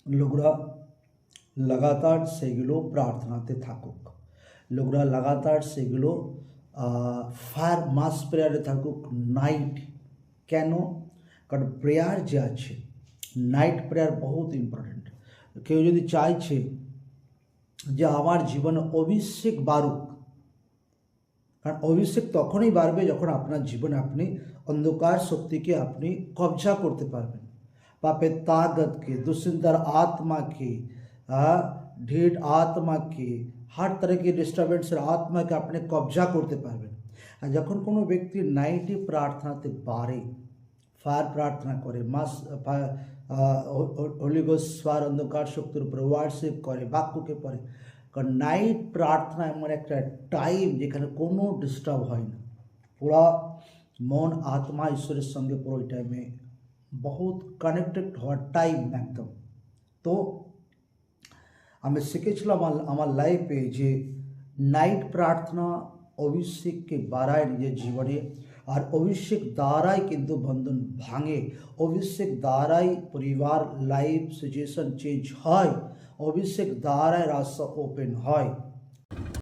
লোকরা লাগাতার সেগুলো প্রার্থনাতে থাকুক, লোকরা লাগাতার সেগুলো ফায়ার মাস প্রেয়ারে থাকুক নাইট। কেন? কারণ প্রেয়ার যে আছে, নাইট প্রেয়ার বহুত ইম্পর্টেন্ট। কেউ যদি চাইছে যে আমার জীবনে অভিষেক বাড়ুক, কারণ অভিষেক তখনই বাড়বে যখন আপনার জীবনে আপনি অন্ধকার শক্তিকে আপনি কবজা করতে পারবেন, पापे ताकत के, दुश्मन आत्मा के, ढीठ आत्मा के, हर तरह की डिस्टार्बेंस आत्मा के अपने कब्जा करते पारबेन। আর যখন কোনো ব্যক্তি নাইটে প্রার্থনাতে বাড়ে, ফায়ার প্রার্থনা করে, মাস হোলি গোস্ট ফায়ার অন্ধকার শক্তির উপরে ওয়ার্শিপ করে, বাক্যকে পড়ে, কারণ নাইট প্রার্থনা এমন একটা টাইম যেখানে কোনো ডিস্টার্ব হয় না, পুরা মন আত্মা ঈশ্বরের সঙ্গে পুরো ওই টাইমে बहुत কানেক্টেড হওয়ার টাইম একদম। তো আমি শিখেছিলাম আমার লাইফে যে নাইট প্রার্থনা অভিষেককে বাড়ায় নিজের জীবনে, আর অভিষেক দ্বারাই কিন্তু বন্ধন ভাঙে, অভিষেক দ্বারাই পরিবার লাইফ সিচুয়েশন চেঞ্জ হয়, অভিষেক দ্বারাই রাস্তা ওপেন হয়।